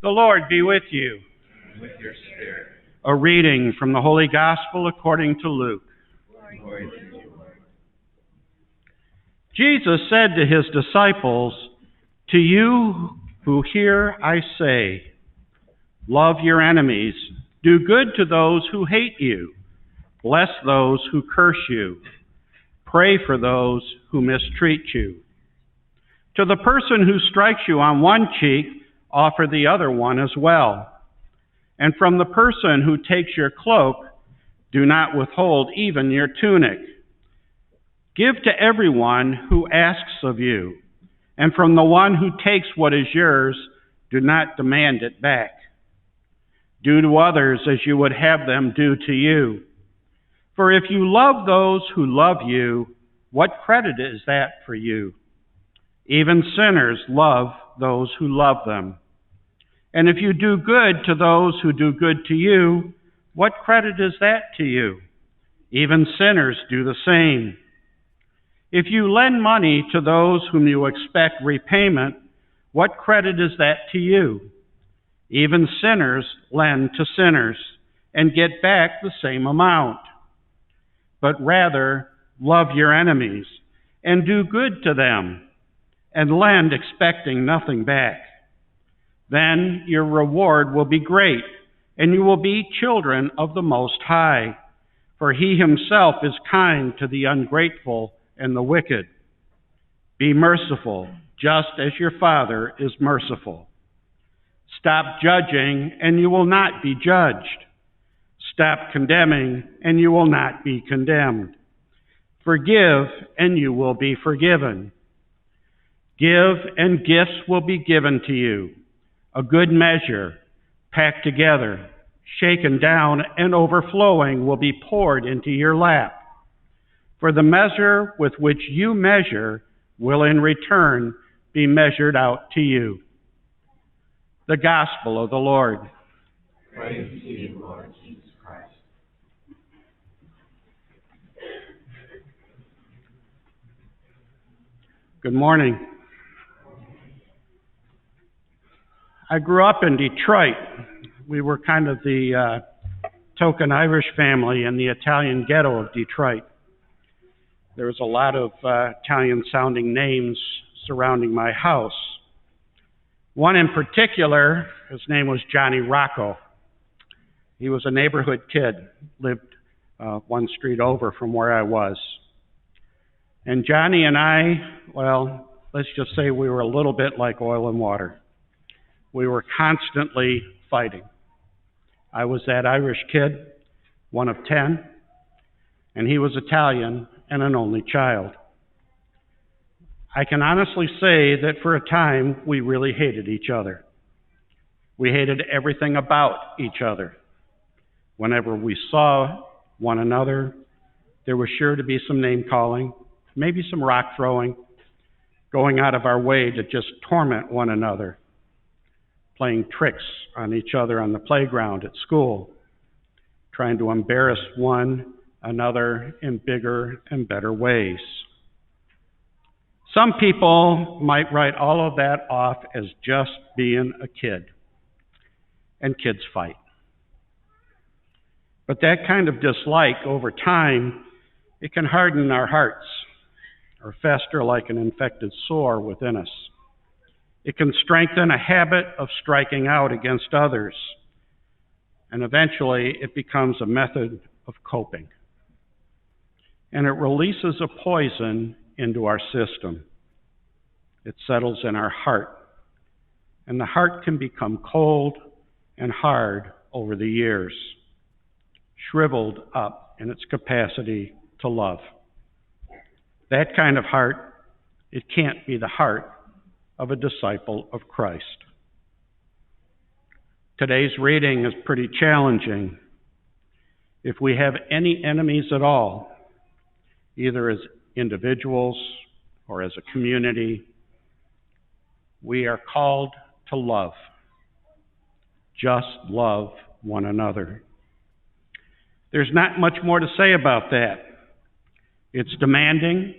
The Lord be with you. And with your spirit. A reading from the Holy Gospel according to Luke. Glory to you, Lord. Jesus said to his disciples, "To you who hear I say, love your enemies, do good to those who hate you, bless those who curse you, pray for those who mistreat you. To the person who strikes you on one cheek, offer the other one as well. And from the person who takes your cloak, do not withhold even your tunic. Give to everyone who asks of you, and from the one who takes what is yours, do not demand it back. Do to others as you would have them do to you. For if you love those who love you, what credit is that for you? Even sinners love those who love them. And if you do good to those who do good to you, what credit is that to you? Even sinners do the same. If you lend money to those whom you expect repayment, what credit is that to you? Even sinners lend to sinners and get back the same amount. But rather, love your enemies and do good to them and lend expecting nothing back. Then your reward will be great, and you will be children of the Most High, for he himself is kind to the ungrateful and the wicked. Be merciful, just as your Father is merciful. Stop judging, and you will not be judged. Stop condemning, and you will not be condemned. Forgive, and you will be forgiven. Give, and gifts will be given to you. A good measure, packed together, shaken down, and overflowing will be poured into your lap. For the measure with which you measure will in return be measured out to you." The Gospel of the Lord. Praise to you, Lord Jesus Christ. Good morning. I grew up in Detroit. We were kind of the token Irish family in the Italian ghetto of Detroit. There was a lot of Italian-sounding names surrounding my house. One in particular, his name was Johnny Rocco. He was a neighborhood kid, lived one street over from where I was. And Johnny and I, well, let's just say we were a little bit like oil and water. We were constantly fighting. I was that Irish kid, one of 10, and he was Italian and an only child. I can honestly say that for a time, we really hated each other. We hated everything about each other. Whenever we saw one another, there was sure to be some name-calling, maybe some rock throwing, going out of our way to just torment one another, playing tricks on each other on the playground at school, trying to embarrass one another in bigger and better ways. Some people might write all of that off as just being a kid, and kids fight. But that kind of dislike over time, it can harden our hearts or fester like an infected sore within us. It can strengthen a habit of striking out against others, and eventually it becomes a method of coping. And it releases a poison into our system. It settles in our heart, and the heart can become cold and hard over the years, shriveled up in its capacity to love. That kind of heart, it can't be the heart of a disciple of Christ. Today's reading is pretty challenging. If we have any enemies at all, either as individuals or as a community, we are called to love. Just love one another. There's not much more to say about that. It's demanding,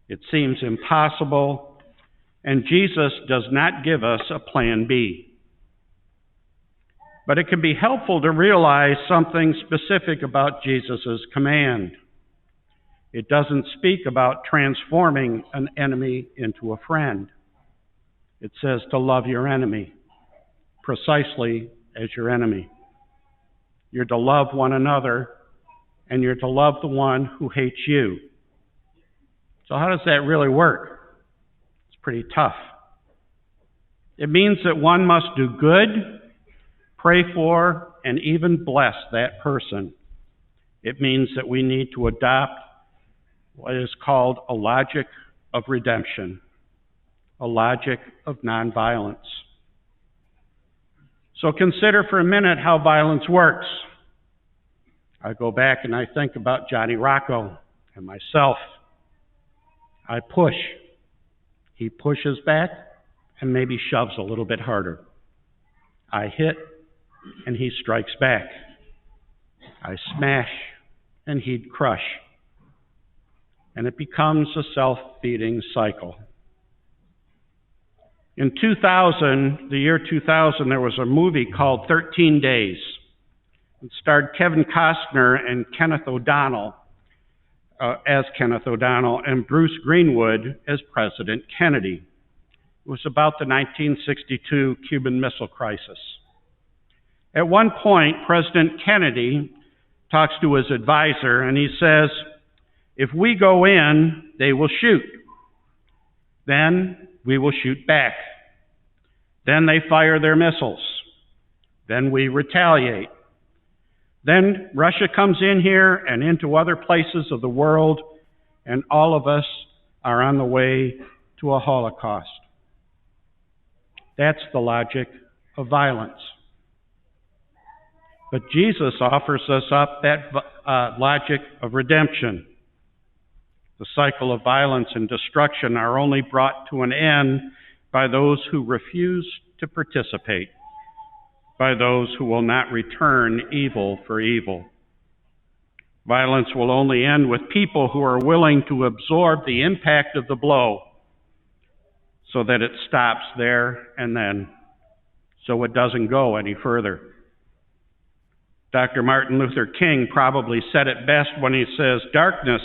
it seems impossible, and Jesus does not give us a plan B. But it can be helpful to realize something specific about Jesus' command. It doesn't speak about transforming an enemy into a friend. It says to love your enemy, precisely as your enemy. You're to love one another, and you're to love the one who hates you. So how does that really work? It's pretty tough. It means that one must do good, pray for, and even bless that person. It means that we need to adopt what is called a logic of redemption, a logic of nonviolence. So consider for a minute how violence works. I go back and I think about Johnny Rocco and myself. I push. He pushes back and maybe shoves a little bit harder. I hit and he strikes back. I smash and he'd crush. And it becomes a self-feeding cycle. In 2000, the year 2000, there was a movie called 13 Days. It starred Kevin Costner and Kenneth O'Donnell as Kenneth O'Donnell and Bruce Greenwood as President Kennedy. It was about the 1962 Cuban Missile Crisis. At one point, President Kennedy talks to his advisor and he says, "If we go in, they will shoot. Then we will shoot back. Then they fire their missiles. Then we retaliate. Then Russia comes in here and into other places of the world, and all of us are on the way to a Holocaust." That's the logic of violence. But Jesus offers us up that logic of redemption. The cycle of violence and destruction are only brought to an end by those who refuse to participate, by those who will not return evil for evil. Violence will only end with people who are willing to absorb the impact of the blow so that it stops there and then, so it doesn't go any further. Dr. Martin Luther King probably said it best when he says, "Darkness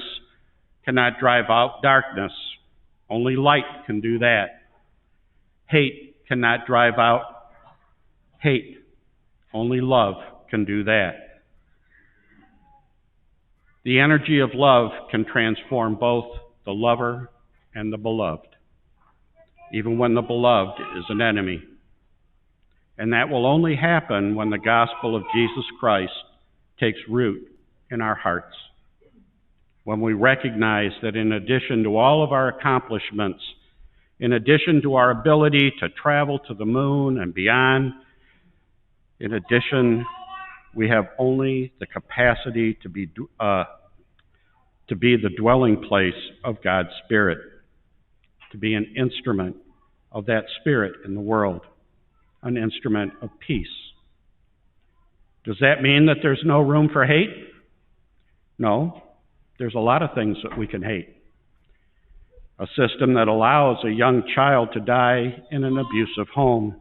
cannot drive out darkness. Only light can do that. Hate cannot drive out hate. Only love can do that." The energy of love can transform both the lover and the beloved, even when the beloved is an enemy. And that will only happen when the gospel of Jesus Christ takes root in our hearts. When we recognize that in addition to all of our accomplishments, in addition to our ability to travel to the moon and beyond, in addition, we have only the capacity to be the dwelling place of God's Spirit, to be an instrument of that Spirit in the world, an instrument of peace. Does that mean that there's no room for hate? No. There's a lot of things that we can hate. A system that allows a young child to die in an abusive home.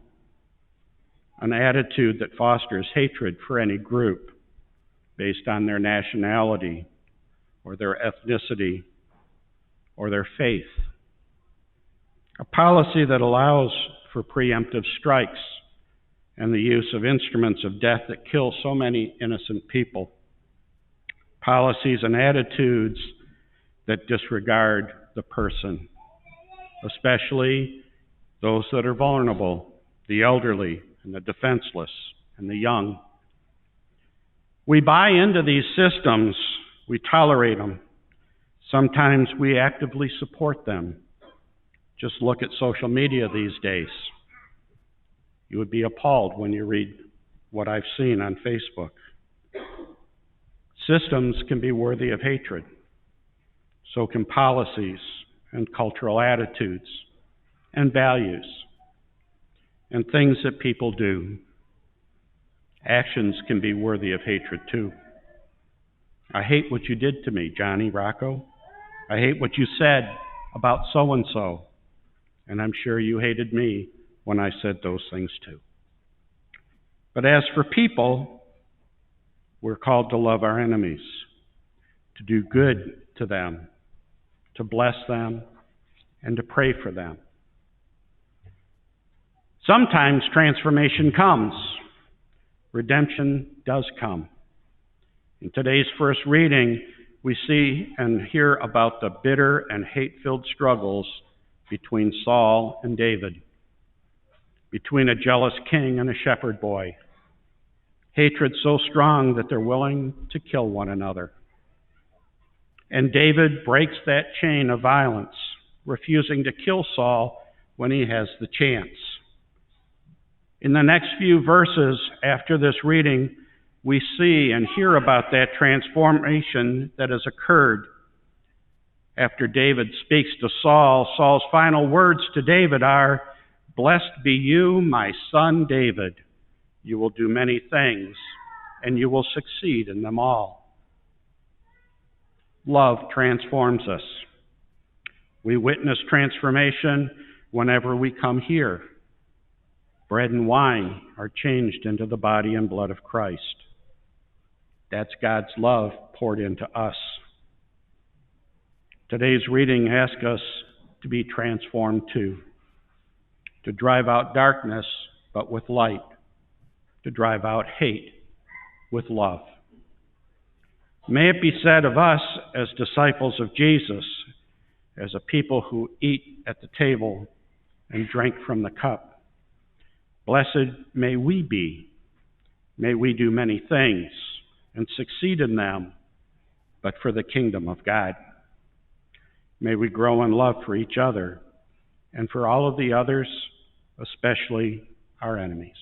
An attitude that fosters hatred for any group based on their nationality or their ethnicity or their faith. A policy that allows for preemptive strikes and the use of instruments of death that kill so many innocent people. Policies and attitudes that disregard the person, especially those that are vulnerable, the elderly and the defenseless and the young. We buy into these systems, we tolerate them. Sometimes we actively support them. Just look at social media these days. You would be appalled when you read what I've seen on Facebook. Systems can be worthy of hatred. So can policies and cultural attitudes and values and things that people do. Actions can be worthy of hatred too. I hate what you did to me, Johnny Rocco. I hate what you said about so-and-so. And I'm sure you hated me when I said those things too. But as for people, we're called to love our enemies, to do good to them, to bless them, and to pray for them. Sometimes transformation comes. Redemption does come. In today's first reading, we see and hear about the bitter and hate-filled struggles between Saul and David, between a jealous king and a shepherd boy. Hatred so strong that they're willing to kill one another. And David breaks that chain of violence, refusing to kill Saul when he has the chance. In the next few verses after this reading, we see and hear about that transformation that has occurred. After David speaks to Saul, Saul's final words to David are, "Blessed be you, my son David. You will do many things, and you will succeed in them all." Love transforms us. We witness transformation whenever we come here. Bread and wine are changed into the body and blood of Christ. That's God's love poured into us. Today's reading asks us to be transformed too, to drive out darkness, but with light, to drive out hate with love. May it be said of us as disciples of Jesus, as a people who eat at the table and drink from the cup, blessed may we be. May we do many things and succeed in them, but for the kingdom of God. May we grow in love for each other and for all of the others, especially our enemies.